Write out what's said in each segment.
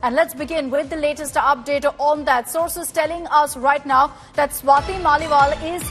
And let's begin with the latest update on that. Sources telling us right now that Swati Maliwal is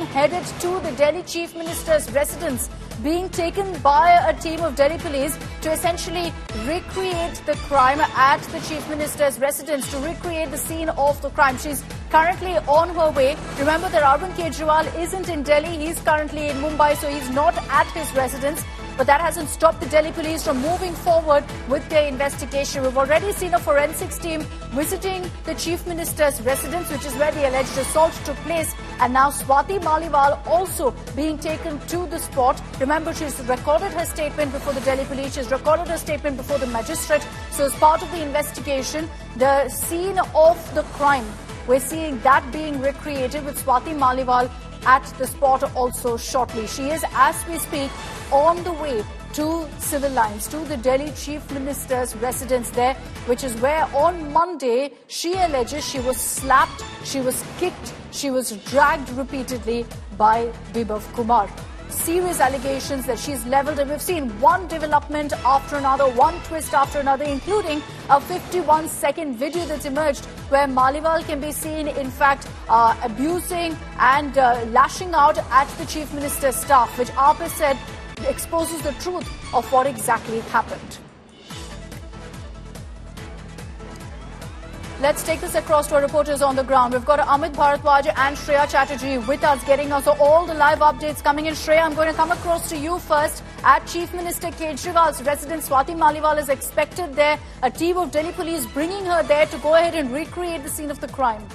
headed to the Delhi Chief Minister's residence, being taken by a team of Delhi police to essentially recreate the crime at the Chief Minister's residence, to recreate the scene of the crime. She's currently on her way. Remember that Arvind Kejriwal isn't in Delhi. He's currently in Mumbai, so he's not at his residence. But that hasn't stopped the Delhi police from moving forward with their investigation. We've already seen a forensics team visiting the Chief Minister's residence, which is where the alleged assault took place. And now Swati Maliwal also being taken to the spot. Remember, she's recorded her statement before the Delhi police. She's recorded her statement before the magistrate. So as part of the investigation, the scene of the crime, we're seeing that being recreated with Swati Maliwal at the spot also shortly. She is, as we speak, on the way to civil lines, to the Delhi Chief Minister's residence there, which is where on Monday she alleges she was slapped, she was kicked, she was dragged repeatedly by Bibhav Kumar. Serious allegations that she's levelled, and we've seen one development after another, one twist after another, including a 51-second video that's emerged where Maliwal can be seen, in fact, abusing and lashing out at the Chief Minister's staff, which AAP said exposes the truth of what exactly happened. Let's take this across to our reporters on the ground. We've got Amit Bharadwaj and Shreya Chatterjee with us, getting us all the live updates coming in. Shreya, I'm going to come across to you first. At Chief Minister Kejriwal's residence, Swati Maliwal is expected there. A team of Delhi police bringing her there to go ahead and recreate the scene of the crime.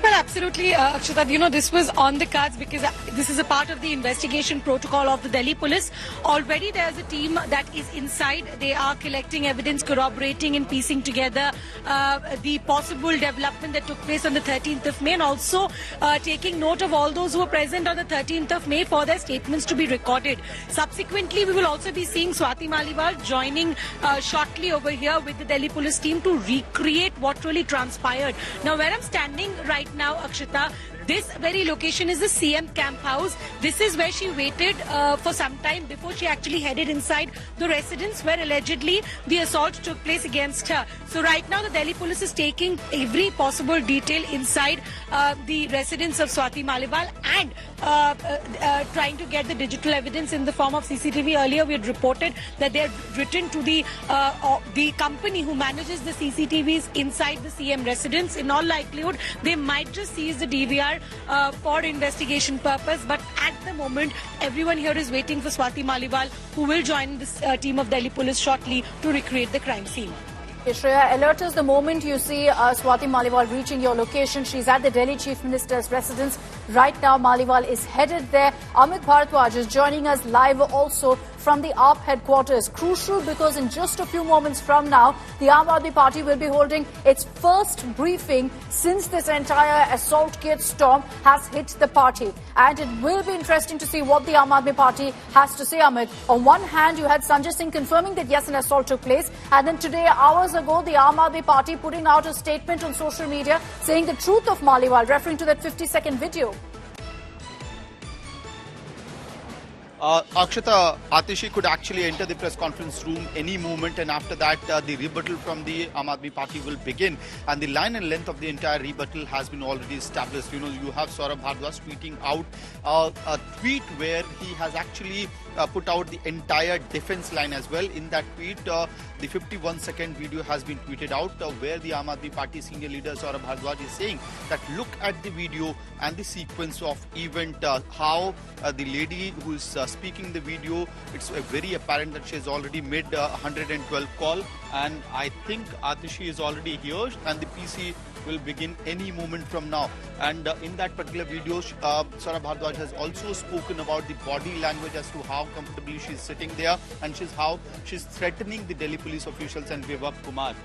Well, absolutely, Akshata. You know, this was on the cards because this is a part of the investigation protocol of the Delhi police. Already there's a team that is inside. They are collecting evidence, corroborating and piecing together the possible development that took place on the 13th of May, and also taking note of all those who were present on the 13th of May for their statements to be recorded. Subsequently, we will also be seeing Swati Maliwal joining shortly over here with the Delhi police team to recreate what really transpired. Now, where I'm standing right now, Akshita, this very location is the CM camp house. This is where she waited for some time before she actually headed inside the residence where allegedly the assault took place against her. So right now the Delhi police is taking every possible detail inside the residence of Swati Maliwal and trying to get the digital evidence in the form of CCTV. Earlier we had reported that they had written to the company who manages the CCTVs inside the CM residence. In all likelihood, they might just seize the DVR for investigation purpose, but at the moment everyone here is waiting for Swati Maliwal, who will join this team of Delhi police shortly to recreate the crime scene. Shreya, alert us the moment you see Swati Maliwal reaching your location. She's at the Delhi Chief Minister's residence. Right now, Maliwal is headed there. Amit Bharadwaj is joining us live also from the AAP headquarters. Crucial because in just a few moments from now, the Aam Aadmi Party will be holding its first briefing since this entire assault kit storm has hit the party. And it will be interesting to see what the Aam Aadmi Party has to say, Amit. On one hand, you had Sanjay Singh confirming that yes, an assault took place. And then today, hours ago, the Aam Aadmi Party putting out a statement on social media saying the truth of Maliwal, referring to that 50-second video. Akshata, Atishi could actually enter the press conference room any moment, and after that the rebuttal from the Aam Aadmi Party will begin, and the line and length of the entire rebuttal has been already established. You know, you have Saurabh Bharadwaj tweeting out a tweet where he has actually put out the entire defense line as well. In that tweet, the 51-second video has been tweeted out where the Aam Aadmi Party senior leader Saurabh Bharadwaj is saying that look at the video and the sequence of event, how the lady who is speaking the video, it's very apparent that she has already made 112 call, and I think Atishi is already here and the PC will begin any moment from now. And in that particular video, Saurabh Bharadwaj has also spoken about the body language as to how comfortably she's sitting there, and how she's threatening the Delhi police officials and Bibhav Kumar.